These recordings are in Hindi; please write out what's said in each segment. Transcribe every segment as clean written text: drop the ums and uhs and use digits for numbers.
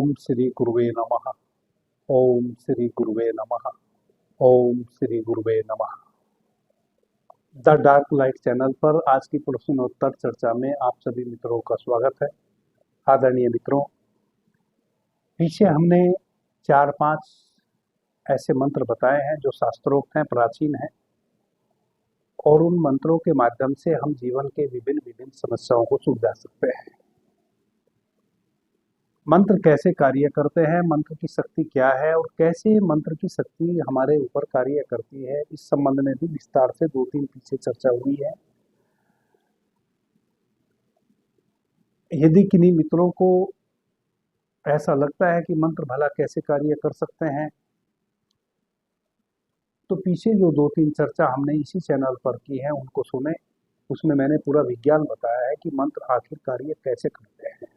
ओम श्री गुरुवे नमः। ओम श्री गुरुवे नमः। ओम श्री गुरुवे नमः। द डार्क लाइट चैनल पर आज की प्रश्नोत्तर चर्चा में आप सभी मित्रों का स्वागत है। आदरणीय मित्रों, पीछे हमने 4-5 ऐसे मंत्र बताए हैं जो शास्त्रोक्त हैं, प्राचीन हैं, और उन मंत्रों के माध्यम से हम जीवन के विभिन्न समस्याओं को सुलझा सकते हैं। मंत्र कैसे कार्य करते हैं, मंत्र की शक्ति क्या है और कैसे मंत्र की शक्ति हमारे ऊपर कार्य करती है, इस संबंध में भी विस्तार से 2-3 पीछे चर्चा हुई है। यदि किन्हीं मित्रों को ऐसा लगता है कि मंत्र भला कैसे कार्य कर सकते हैं, तो पीछे जो 2-3 चर्चा हमने इसी चैनल पर की है उनको सुने। उसमें मैंने पूरा विज्ञान बताया है कि मंत्र आखिर कार्य कैसे करते हैं।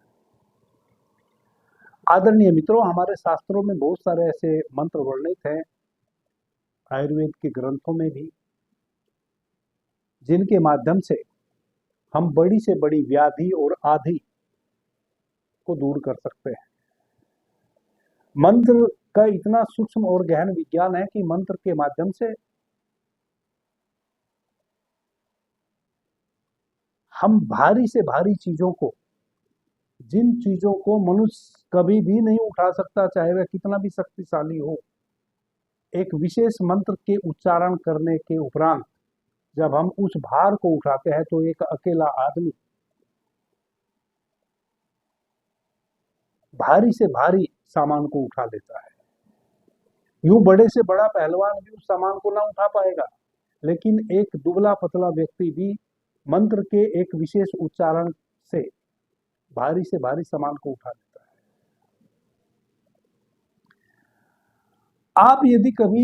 आदरणीय मित्रों, हमारे शास्त्रों में बहुत सारे ऐसे मंत्र वर्णित हैं, आयुर्वेद के ग्रंथों में भी, जिनके माध्यम से हम बड़ी से बड़ी व्याधि और आधि को दूर कर सकते हैं। मंत्र का इतना सूक्ष्म और गहन विज्ञान है कि मंत्र के माध्यम से हम भारी से भारी चीजों को, जिन चीजों को मनुष्य कभी भी नहीं उठा सकता, चाहे वह कितना भी शक्तिशाली हो, एक विशेष मंत्र के उच्चारण करने के उपरांत जब हम उस भार को उठाते हैं तो एक अकेला आदमी भारी से भारी सामान को उठा लेता है। यूं बड़े से बड़ा पहलवान भी उस सामान को ना उठा पाएगा, लेकिन एक दुबला पतला व्यक्ति भी मंत्र के एक विशेष उच्चारण से भारी से भारी सामान को उठा लेता है। आप यदि कभी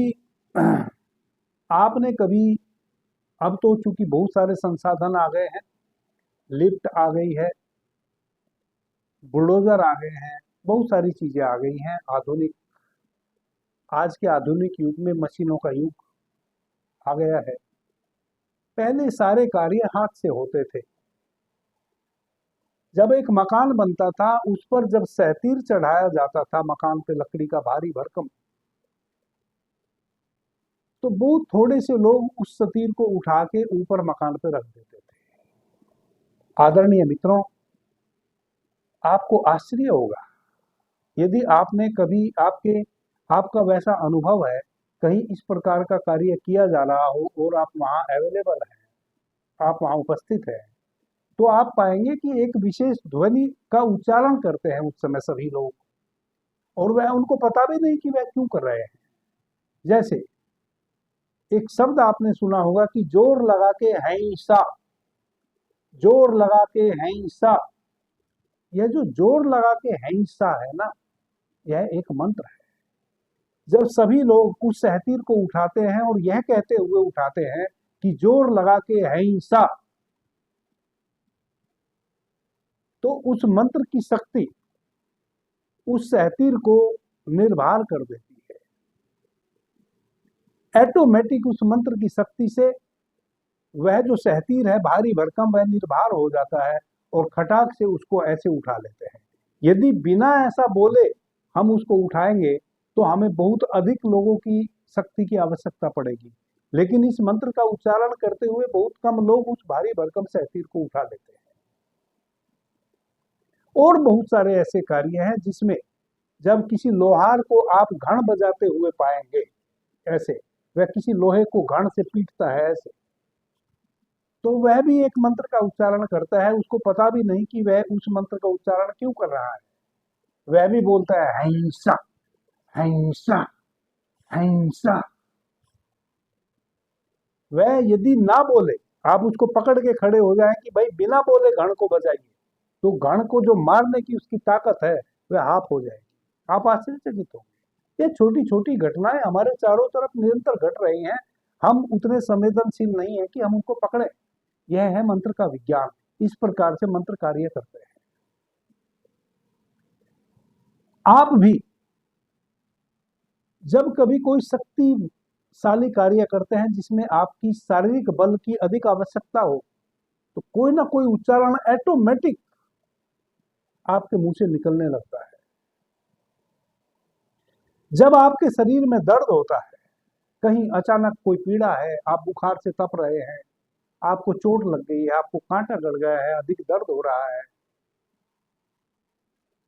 आपने कभी, अब तो चूंकि बहुत सारे संसाधन आ गए हैं, लिफ्ट आ गई है, बुलडोजर आ गए हैं, बहुत सारी चीजें आ गई हैं, आधुनिक, आज के आधुनिक युग में मशीनों का युग आ गया है। पहले सारे कार्य हाथ से होते थे। जब एक मकान बनता था, उस पर जब सहतीर चढ़ाया जाता था, मकान पे लकड़ी का भारी भरकम, तो बहुत थोड़े से लोग उस सतीर को उठा के ऊपर मकान पे रख देते थे। आदरणीय मित्रों, आपको आश्चर्य होगा यदि आपने कभी आपका वैसा अनुभव है, कहीं इस प्रकार का कार्य किया जा रहा हो और आप वहां अवेलेबल हैं, आप वहां उपस्थित हैं, तो आप पाएंगे कि एक विशेष ध्वनि का उच्चारण करते हैं उस समय सभी लोग, और वह उनको पता भी नहीं कि वह क्यों कर रहे हैं। जैसे एक शब्द आपने सुना होगा कि जोर लगा के हैंसा, जोर लगा के हैंसा। यह जो जोर लगा के हैंसा है ना, यह एक मंत्र है। जब सभी लोग उस सहतीर को उठाते हैं और यह कहते हुए उठाते हैं कि जोर लगा के हैंसा, तो उस मंत्र की शक्ति उस सहतीर को निर्भर कर देती है। ऑटोमेटिक उस मंत्र की शक्ति से वह जो सहतीर है भारी भरकम, वह निर्भर हो जाता है और खटाक से उसको ऐसे उठा लेते हैं। यदि बिना ऐसा बोले हम उसको उठाएंगे तो हमें बहुत अधिक लोगों की शक्ति की आवश्यकता पड़ेगी, लेकिन इस मंत्र का उच्चारण करते हुए बहुत कम लोग उस भारी भरकम सहतीर को उठा लेते हैं। और बहुत सारे ऐसे कार्य हैं जिसमें जब किसी लोहार को आप घण बजाते हुए पाएंगे, ऐसे वह किसी लोहे को घण से पीटता है ऐसे, तो वह भी एक मंत्र का उच्चारण करता है, उसको पता भी नहीं कि वह उस मंत्र का उच्चारण क्यों कर रहा है। वह भी बोलता है हैंसा हैंसा हैंसा। वह यदि ना बोले, आप उसको पकड़ के खड़े हो जाएं कि भाई बिना बोले घण को बजाइए, तो घण को जो मारने की उसकी ताकत है वह आप हो जाएगी। आप आश्चर्यचकित होंगे। ये छोटी छोटी घटनाएं हमारे चारों तरफ निरंतर घट रही हैं, हम उतने संवेदनशील नहीं है कि हम उनको पकड़े। यह है मंत्र का विज्ञान, इस प्रकार से मंत्र कार्य करते हैं। आप भी जब कभी कोई शक्तिशाली कार्य करते हैं जिसमें आपकी शारीरिक बल की अधिक आवश्यकता हो, तो कोई ना कोई उच्चारण ऑटोमेटिक आपके मुंह से निकलने लगता है। जब आपके शरीर में दर्द होता है, कहीं अचानक कोई पीड़ा है, आप बुखार से तप रहे हैं, आपको चोट लग गई है, आपको कांटा गड़ गया है, अधिक दर्द हो रहा है,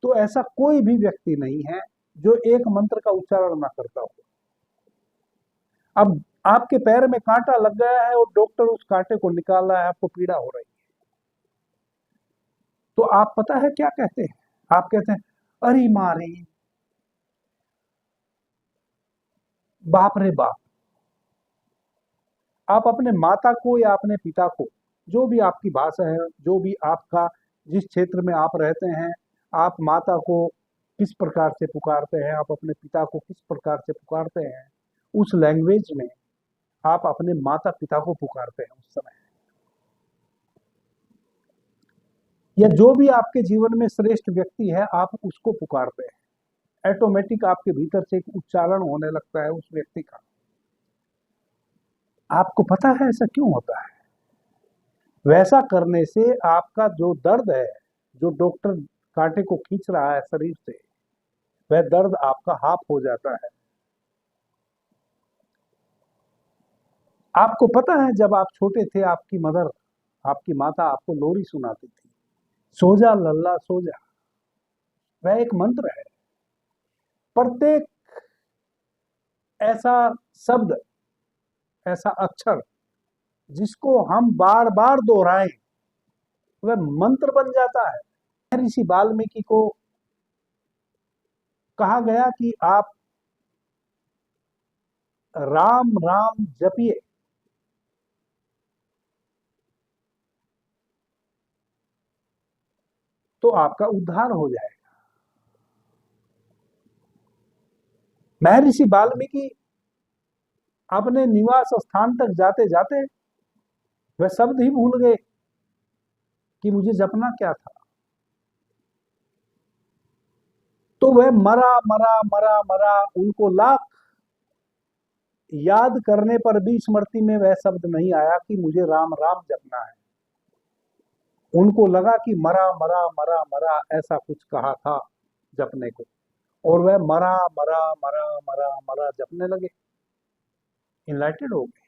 तो ऐसा कोई भी व्यक्ति नहीं है जो एक मंत्र का उच्चारण ना करता हो। अब आपके पैर में कांटा लग गया है और डॉक्टर उस कांटे को निकाल रहा है, आपको पीड़ा हो रही है, तो आप पता है क्या कहते हैं? आप कहते हैं, अरे मारे, बाप रे बाप। आप अपने माता को या अपने पिता को, जो भी आपकी भाषा है, जो भी आपका, जिस क्षेत्र में आप रहते हैं, आप माता को किस प्रकार से पुकारते हैं, आप अपने पिता को किस प्रकार से पुकारते हैं, उस लैंग्वेज में आप अपने माता पिता को पुकारते हैं उस समय। या जो भी आपके जीवन में श्रेष्ठ व्यक्ति है, आप उसको पुकारते हैं, ऑटोमेटिक आपके भीतर से एक उच्चारण होने लगता है उस व्यक्ति का। आपको पता है ऐसा क्यों होता है? वैसा करने से आपका जो दर्द है, जो डॉक्टर कांटे को खींच रहा है शरीर से, वह दर्द आपका हाफ हो जाता है। आपको पता है जब आप छोटे थे, आपकी मदर, आपकी माता आपको लोरी सुनाती थी, सो जा लल्ला सो जा। वह एक मंत्र है। प्रत्येक ऐसा शब्द, ऐसा अक्षर जिसको हम बार बार दोहराएं, वह मंत्र बन जाता है। ऋषि वाल्मीकि को कहा गया कि आप राम राम जपिए, तो आपका उद्धार हो जाएगा। महर्षि वाल्मीकि अपने निवास स्थान तक जाते जाते वह शब्द ही भूल गए कि मुझे जपना क्या था। तो वह मरा मरा मरा मरा, उनको लाख याद करने पर भी स्मृति में वह शब्द नहीं आया कि मुझे राम राम जपना है। उनको लगा कि मरा मरा मरा मरा ऐसा कुछ कहा था जपने को, और वह मरा मरा मरा मरा मरा जपने लगे, इनलाइटेड हो गए।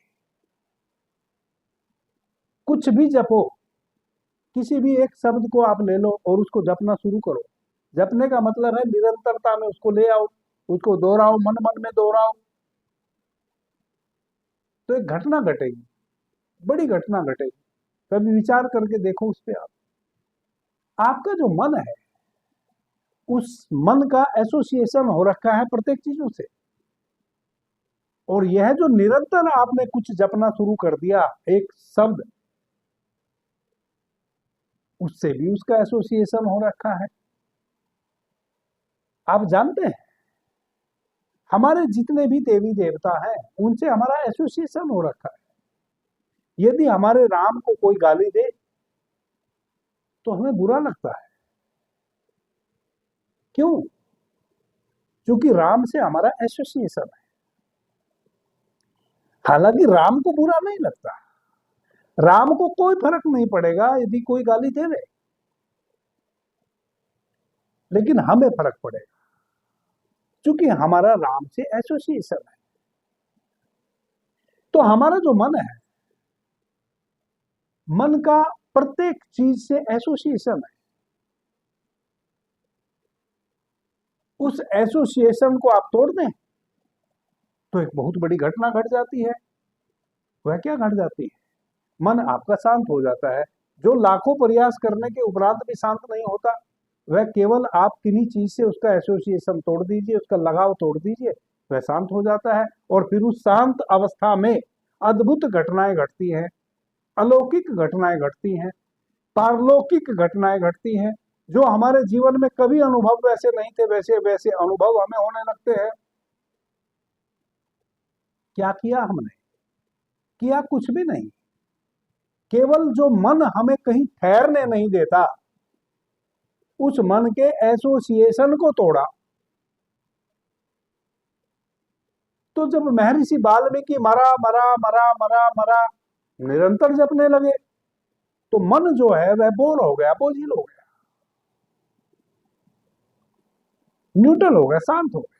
कुछ भी जपो, किसी भी एक शब्द को आप ले लो और उसको जपना शुरू करो। जपने का मतलब है निरंतरता में उसको ले आओ, उसको दोहराओ, मन मन में दोहराओ, तो एक घटना घटेगी, बड़ी घटना घटेगी। कभी विचार करके देखो उस पे। आपका जो मन है, उस मन का एसोसिएशन हो रखा है प्रत्येक चीजों से, और यह जो निरंतर आपने कुछ जपना शुरू कर दिया, एक शब्द, उससे भी उसका एसोसिएशन हो रखा है। आप जानते हैं हमारे जितने भी देवी देवता हैं, उनसे हमारा एसोसिएशन हो रखा है। यदि हमारे राम को कोई गाली दे तो हमें बुरा लगता है। क्यों? क्योंकि राम से हमारा एसोसिएशन है। हालांकि राम को बुरा नहीं लगता, राम को कोई फर्क नहीं पड़ेगा यदि कोई गाली दे दे, लेकिन हमें फर्क पड़ेगा क्योंकि हमारा राम से एसोसिएशन है। तो हमारा जो मन है, मन का प्रत्येक चीज से एसोसिएशन है। उस एसोसिएशन को आप तोड़ दें तो एक बहुत बड़ी घटना घट जाती है। वह क्या घट जाती है? मन आपका शांत हो जाता है। जो लाखों प्रयास करने के उपरांत भी शांत नहीं होता, वह केवल आप किन्हीं चीज से उसका एसोसिएशन तोड़ दीजिए, उसका लगाव तोड़ दीजिए, वह शांत हो जाता है। और फिर उस शांत अवस्था में अद्भुत घटनाएं घटती हैं, अलौकिक घटनाएं घटती हैं, पारलौकिक घटनाएं घटती हैं, जो हमारे जीवन में कभी अनुभव वैसे नहीं थे, वैसे वैसे अनुभव हमें होने लगते हैं। क्या किया हमने? किया कुछ भी नहीं। केवल जो मन हमें कहीं ठहरने नहीं देता, उस मन के एसोसिएशन को तोड़ा। तो जब महर्षि वाल्मीकि मरा मरा मरा मरा मरा निरंतर जपने लगे, तो मन जो है वह बोर हो गया, बोझिल हो गया, न्यूट्रल हो गया, शांत हो गया।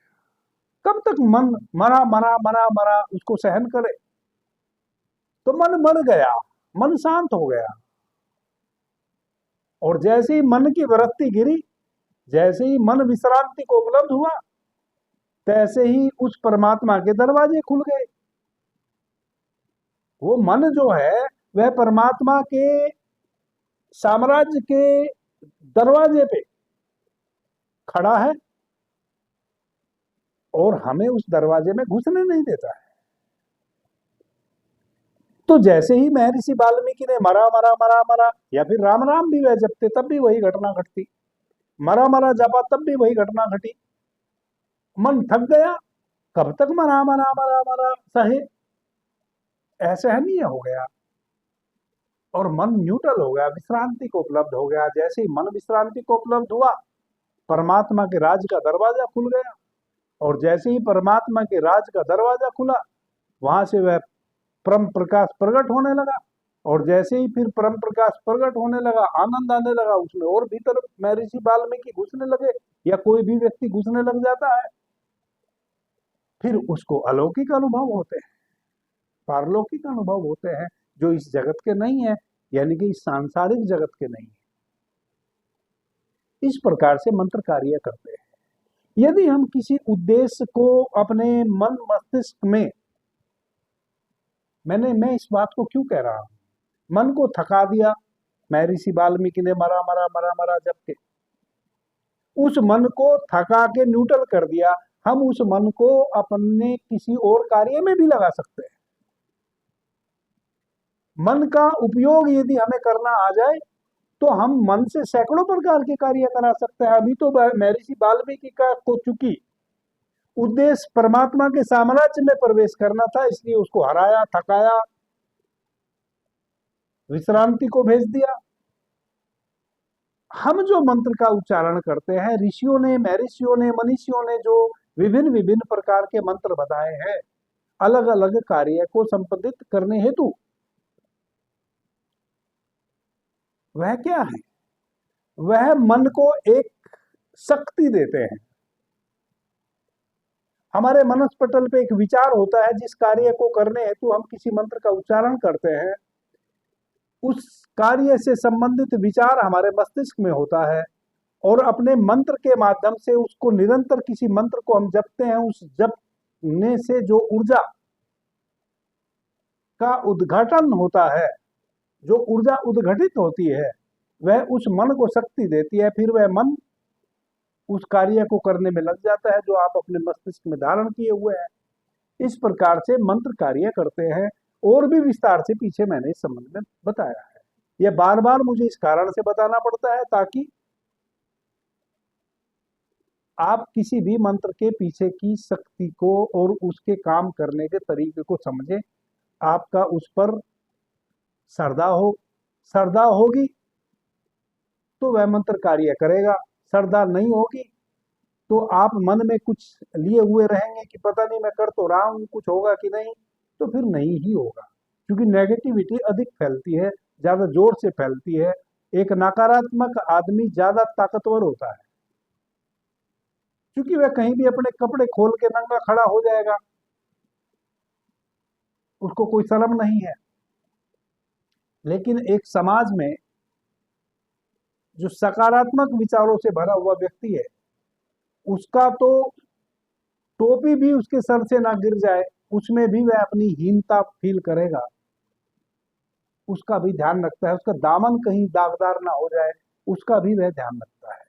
कब तक मन मरा मरा मरा मरा उसको सहन करे? तो मन मर गया, मन शांत हो गया। और जैसे ही मन की वृत्ति गिरी, जैसे ही मन विश्रांति को उपलब्ध हुआ, तैसे ही उस परमात्मा के दरवाजे खुल गए। वो मन जो है वह परमात्मा के साम्राज्य के दरवाजे पे खड़ा है और हमें उस दरवाजे में घुसने नहीं देता है। तो जैसे ही महर्षि वाल्मीकि ने मरा मरा मरा मरा, या फिर राम राम भी वह जपते तब भी वही घटना घटती, मरा मरा जपा तब भी वही घटना घटी। मन थक गया, कब तक मरा मरा मरा मरा सहे, असहनीय हो गया और मन न्यूट्रल हो गया, विश्रांति को उपलब्ध हो गया। जैसे ही मन विश्रांति को उपलब्ध हुआ, परमात्मा के राज का दरवाजा खुल गया। और जैसे ही परमात्मा के राज का दरवाजा खुला, वहां से वह परम प्रकाश प्रकट होने लगा। और जैसे ही फिर परम प्रकाश प्रकट होने लगा, आनंद आने लगा, उसमें और भीतर महर्षि वाल्मीकि घुसने लगे, या कोई भी व्यक्ति घुसने लग जाता है, फिर उसको अलौकिक अनुभव होते हैं, पारलौकिक अनुभव होते हैं, जो इस जगत के नहीं है, यानी कि इस सांसारिक जगत के नहीं है। इस प्रकार से मंत्र कार्य करते हैं। यदि हम किसी उद्देश्य को अपने मन मस्तिष्क में, मैं इस बात को क्यों कह रहा हूं, मन को थका दिया, महर्षि वाल्मीकि ने मरा मरा मरा मरा जप के उस मन को थका के न्यूट्रल कर दिया। हम उस मन को अपने किसी और कार्य में भी लगा सकते हैं। मन का उपयोग यदि हमें करना आ जाए तो हम मन से सैकड़ों प्रकार के कार्य करा सकते हैं। अभी तो महर्षि वाल्मीकि का को चूंकि उद्देश्य परमात्मा के साम्राज्य में प्रवेश करना था, इसलिए उसको हराया, थकाया, विश्रांति को भेज दिया। हम जो मंत्र का उच्चारण करते हैं, ऋषियों ने, महर्षियों ने, मनीषियों ने जो विभिन्न विभिन्न प्रकार के मंत्र बताए हैं अलग अलग कार्य को संपादित करने हेतु, वह क्या है? वह मन को एक शक्ति देते हैं। हमारे मनस्पटल पे एक विचार होता है, जिस कार्य को करने हेतु हम किसी मंत्र का उच्चारण करते हैं, उस कार्य से संबंधित विचार हमारे मस्तिष्क में होता है, और अपने मंत्र के माध्यम से उसको निरंतर किसी मंत्र को हम जपते हैं। उस जपने से जो ऊर्जा का उद्घाटन होता है, जो ऊर्जा उद्घटित होती है, वह उस मन को शक्ति देती है। फिर वह मन उस कार्य को करने में लग जाता है जो आप अपने मस्तिष्क में धारण किए हुए हैं। इस प्रकार से मंत्र कार्य करते हैं। और भी विस्तार से पीछे मैंने इस संबंध में बताया है। यह बार बार मुझे इस कारण से बताना पड़ता है ताकि आप किसी भी मंत्र के पीछे की शक्ति को और उसके काम करने के तरीके को समझें। आपका उस पर श्रद्धा होगी तो वह मंत्र कार्य करेगा। श्रद्धा नहीं होगी तो आप मन में कुछ लिए हुए रहेंगे कि पता नहीं मैं कर तो रहा हूं, कुछ होगा कि नहीं, तो फिर नहीं ही होगा। क्योंकि नेगेटिविटी अधिक फैलती है, ज्यादा जोर से फैलती है। एक नकारात्मक आदमी ज्यादा ताकतवर होता है, क्योंकि वह कहीं भी अपने कपड़े खोल के नंगा खड़ा हो जाएगा, उसको कोई शर्म नहीं है। लेकिन एक समाज में जो सकारात्मक विचारों से भरा हुआ व्यक्ति है, उसका तो टोपी भी उसके सर से ना गिर जाए, उसमें भी वह अपनी हीनता फील करेगा, उसका भी ध्यान रखता है। उसका दामन कहीं दागदार ना हो जाए, उसका भी वह ध्यान रखता है।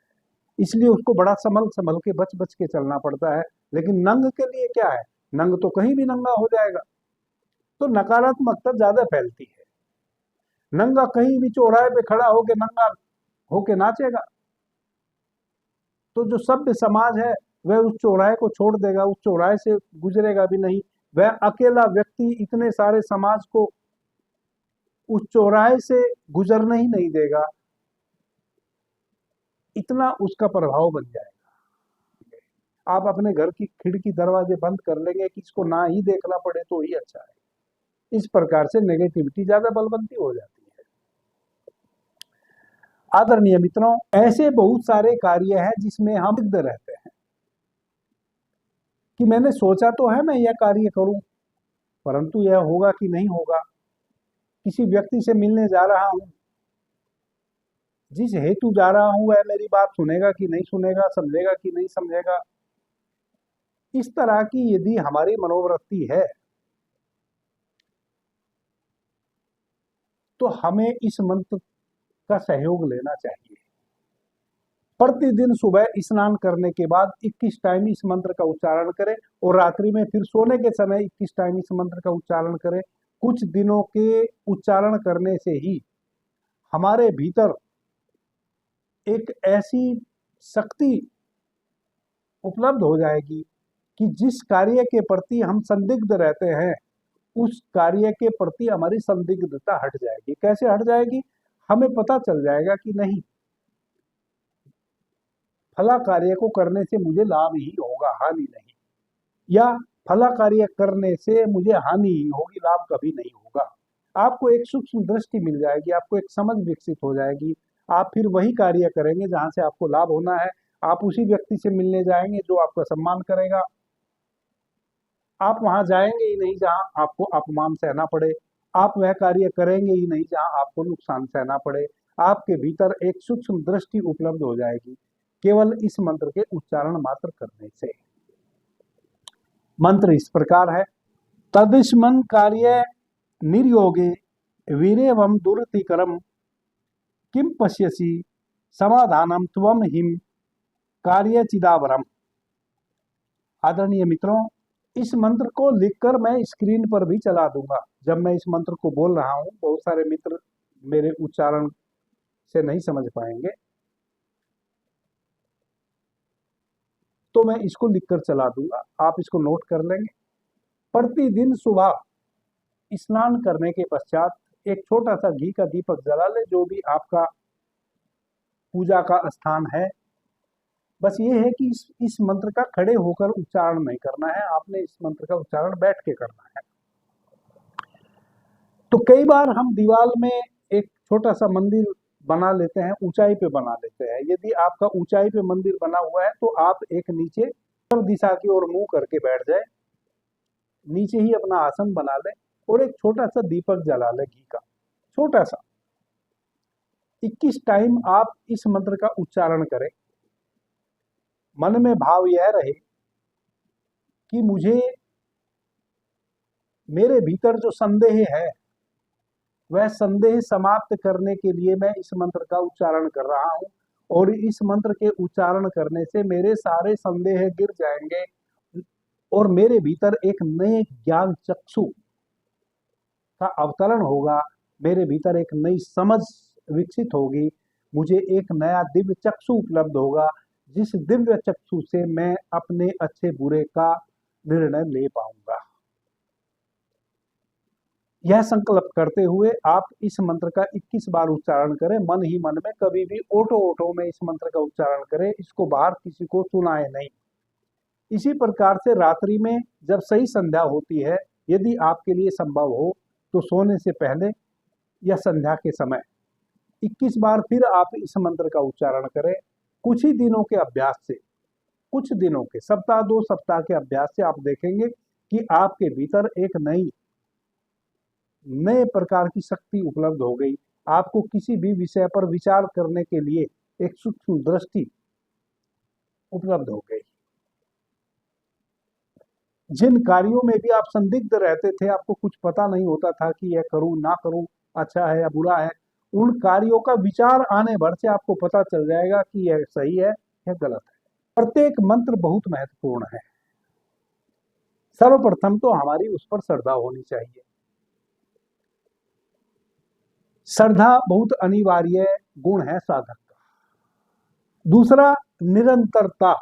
इसलिए उसको बड़ा संभल संभल के बच बच के चलना पड़ता है। लेकिन नंग के लिए क्या है, नंग तो कहीं भी नंगा हो जाएगा। तो नकारात्मकता ज्यादा फैलती है। नंगा कहीं भी चौराहे पे खड़ा होके नंगा होके नाचेगा तो जो सभ्य समाज है वह उस चौराहे को छोड़ देगा, उस चौराहे से गुजरेगा भी नहीं। वह अकेला व्यक्ति इतने सारे समाज को उस चौराहे से गुजरने ही नहीं देगा, इतना उसका प्रभाव बन जाएगा। आप अपने घर की खिड़की दरवाजे बंद कर लेंगे कि इसको ना ही देखना पड़े तो ही अच्छा है। इस प्रकार से नेगेटिविटी ज्यादा बलवंती हो जाती है। आदरणीय मित्रों, ऐसे बहुत सारे कार्य हैं जिसमें हम सिद्ध रहते हैं कि मैंने सोचा तो है मैं यह कार्य करूं, परंतु यह होगा कि नहीं होगा। किसी व्यक्ति से मिलने जा रहा हूं, जिस हेतु जा रहा हूं वह मेरी बात सुनेगा कि नहीं सुनेगा, समझेगा कि नहीं समझेगा। इस तरह की यदि हमारी मनोवृत्ति है तो हमें इस मंत्र का सहयोग लेना चाहिए। प्रतिदिन सुबह स्नान करने के बाद 21 टाइम इस मंत्र का उच्चारण करें और रात्रि में फिर सोने के समय 21 टाइम इस मंत्र का उच्चारण करें। कुछ दिनों के उच्चारण करने से ही हमारे भीतर एक ऐसी शक्ति उपलब्ध हो जाएगी कि जिस कार्य के प्रति हम संदिग्ध रहते हैं उस कार्य के प्रति हमारी संदिग्धता हट जाएगी। कैसे हट जाएगी? हमें पता चल जाएगा कि नहीं, फला कार्य को करने से मुझे लाभ ही होगा, हानि नहीं, या फला कार्य करने से मुझे हानि ही होगी, लाभ कभी नहीं होगा। आपको एक सूक्ष्म दृष्टि मिल जाएगी, आपको एक समझ विकसित हो जाएगी। आप फिर वही कार्य करेंगे जहां से आपको लाभ होना है। आप उसी व्यक्ति से मिलने जाएंगे जो आपका सम्मान करेगा। आप वहां जाएंगे ही नहीं जहां आपको अपमान सहना पड़े। आप वह कार्य करेंगे ही नहीं जहां आपको नुकसान सहना पड़े। आपके भीतर एक सूक्ष्म दृष्टि उपलब्ध हो जाएगी केवल इस मंत्र के उच्चारण मात्र करने से। मंत्र इस प्रकार है। तदिस्मन कार्य निर्योगे वीरेवम दुरतिकरम किम पश्यसि समाधानम त्वम हिम कार्य चिदावरम। आदरणीय मित्रों, इस मंत्र को लिखकर मैं स्क्रीन पर भी चला दूंगा। जब मैं इस मंत्र को बोल रहा हूं, बहुत सारे मित्र मेरे उच्चारण से नहीं समझ पाएंगे, तो मैं इसको लिखकर चला दूंगा, आप इसको नोट कर लेंगे। प्रतिदिन सुबह स्नान करने के पश्चात एक छोटा सा घी का दीपक जला ले, जो भी आपका पूजा का स्थान है। बस ये है कि इस मंत्र का खड़े होकर उच्चारण नहीं करना है, आपने इस मंत्र का उच्चारण बैठ के करना है। तो कई बार हम दीवार में एक छोटा सा मंदिर बना लेते हैं, ऊंचाई पे बना लेते हैं। यदि आपका ऊंचाई पे मंदिर बना हुआ है तो आप एक नीचे दिशा की ओर मुंह करके बैठ जाए, नीचे ही अपना आसन बना ले और एक छोटा सा दीपक जला ले घी का, छोटा सा। 21 टाइम आप इस मंत्र का उच्चारण करें। मन में भाव यह रहे कि मुझे मेरे भीतर जो संदेह है वह संदेह समाप्त करने के लिए मैं इस मंत्र का उच्चारण कर रहा हूं, और इस मंत्र के उच्चारण करने से मेरे सारे संदेह गिर जाएंगे और मेरे भीतर एक नए ज्ञान चक्षु का अवतरण होगा। मेरे भीतर एक नई समझ विकसित होगी, मुझे एक नया दिव्य चक्षु उपलब्ध होगा, जिस दिव्य चक्षु से मैं अपने अच्छे बुरे का निर्णय ले पाऊंगा। यह संकल्प करते हुए आप इस मंत्र का 21 बार उच्चारण करें, मन ही मन में। कभी भी ओटो में इस मंत्र का उच्चारण करें, इसको बाहर किसी को सुनाए नहीं। इसी प्रकार से रात्रि में जब सही संध्या होती है, यदि आपके लिए संभव हो तो सोने से पहले या संध्या के समय 21 बार फिर आप इस मंत्र का उच्चारण करें। कुछ ही दिनों के अभ्यास से, कुछ दिनों के, सप्ताह 2 सप्ताह के अभ्यास से आप देखेंगे कि आपके भीतर एक नए प्रकार की शक्ति उपलब्ध हो गई। आपको किसी भी विषय पर विचार करने के लिए एक सूक्ष्म दृष्टि उपलब्ध हो गई। जिन कार्यों में भी आप संदिग्ध रहते थे, आपको कुछ पता नहीं होता था कि यह करूं ना करूं, अच्छा है या बुरा है, उन कार्यों का विचार आने भर से आपको पता चल जाएगा कि यह सही है या गलत है। प्रत्येक मंत्र बहुत महत्वपूर्ण है। सर्वप्रथम तो हमारी उस पर श्रद्धा होनी चाहिए। श्रद्धा बहुत अनिवार्य गुण है साधक का। दूसरा, निरंतरता।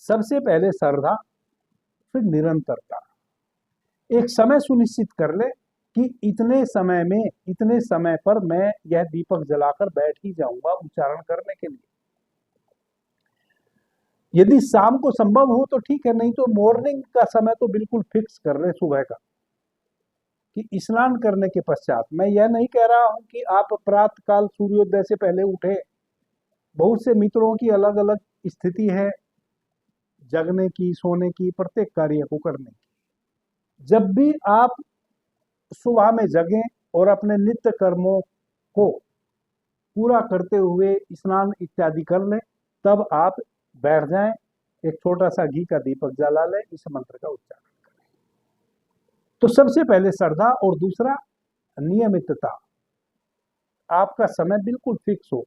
सबसे पहले श्रद्धा, फिर निरंतरता। एक समय सुनिश्चित कर ले कि इतने समय में, इतने समय पर मैं यह दीपक जलाकर बैठ ही जाऊंगा उच्चारण करने के लिए। यदि शाम को संभव हो तो ठीक है, नहीं तो मॉर्निंग का समय तो बिल्कुल फिक्स कर ले, सुबह का, कि स्नान करने के पश्चात। मैं यह नहीं कह रहा हूं कि आप प्रातः काल सूर्योदय से पहले उठे। बहुत से मित्रों की अलग अलग स्थिति है, जगने की, सोने की, प्रत्येक कार्य को करने की। जब भी आप सुबह में जगें और अपने नित्य कर्मों को पूरा करते हुए स्नान इत्यादि कर लें, तब आप बैठ जाएं, एक छोटा सा घी का दीपक जला लें, इस मंत्र का उच्चारण करें। तो सबसे पहले श्रद्धा, और दूसरा नियमितता। आपका समय बिल्कुल फिक्स हो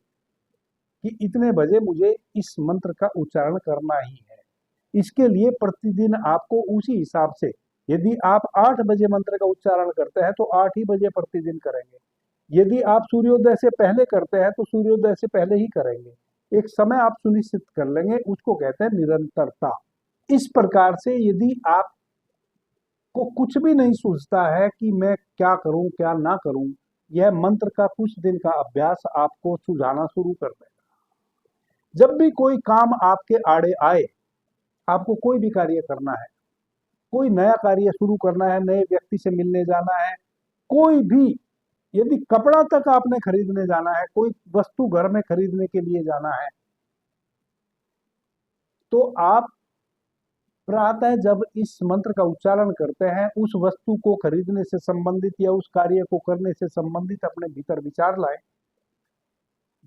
कि इतने बजे मुझे इस मंत्र का उच्चारण करना ही है। इसके लिए प्रतिदिन आपको उसी हिसाब से, यदि आप 8 बजे मंत्र का उच्चारण करते हैं तो 8 ही बजे प्रतिदिन करेंगे। यदि आप सूर्योदय से पहले करते हैं तो सूर्योदय से पहले ही करेंगे। एक समय आप सुनिश्चित कर लेंगे, उसको कहते हैं निरंतरता। इस प्रकार से यदि आपको कुछ भी नहीं सूझता है कि मैं क्या करूं क्या ना करूं, यह मंत्र का कुछ दिन का अभ्यास आपको सुझाना शुरू कर देगा। जब भी कोई काम आपके आड़े आए, आपको कोई भी कार्य करना है, कोई नया कार्य शुरू करना है, नए व्यक्ति से मिलने जाना है, कोई भी, यदि कपड़ा तक आपने खरीदने जाना है, कोई वस्तु घर में खरीदने के लिए जाना है, तो आप प्रातः जब इस मंत्र का उच्चारण करते हैं, उस वस्तु को खरीदने से संबंधित या उस कार्य को करने से संबंधित अपने भीतर विचार लाएं,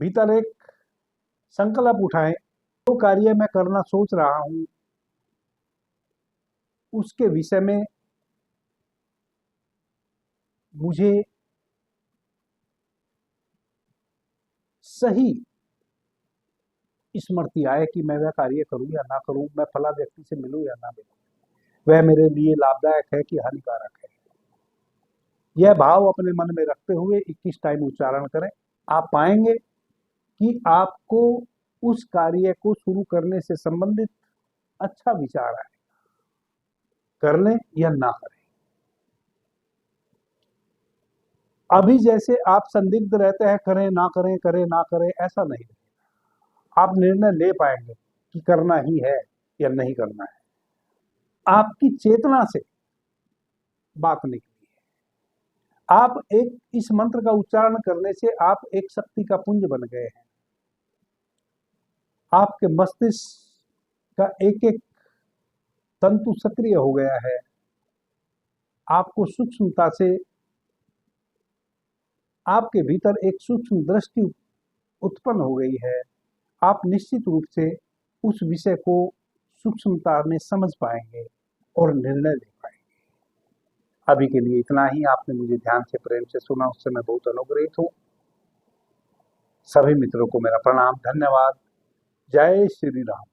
भीतर एक संकल्प उठाएं, जो कार्य मैं करना सोच रहा हूं उसके विषय में मुझे सही स्मृति आए कि मैं वह कार्य करूं या ना करूं, मैं फला व्यक्ति से मिलूं या ना मिलूं, वह मेरे लिए लाभदायक है कि हानिकारक है। यह भाव अपने मन में रखते हुए 21 टाइम उच्चारण करें। आप पाएंगे कि आपको उस कार्य को शुरू करने से संबंधित अच्छा विचार आए, कर लें या ना करें। अभी जैसे आप संदिग्ध रहते हैं, करें ना करें, करें ना करें, ऐसा नहीं। आप निर्णय ले पाएंगे कि करना ही है या नहीं करना है। आपकी चेतना से बात निकली है। आप एक इस मंत्र का उच्चारण करने से आप एक शक्ति का पुंज बन गए हैं। आपके मस्तिष्क का एक एक तंतु सक्रिय हो गया है। आपको सूक्ष्मता से, आपके भीतर एक सूक्ष्म दृष्टि उत्पन्न हो गई है। आप निश्चित रूप से उस विषय को सूक्ष्मता में समझ पाएंगे और निर्णय ले पाएंगे। अभी के लिए इतना ही। आपने मुझे ध्यान से, प्रेम से सुना, उससे मैं बहुत अनुग्रहित हूँ। सभी मित्रों को मेरा प्रणाम, धन्यवाद। जय श्री राम।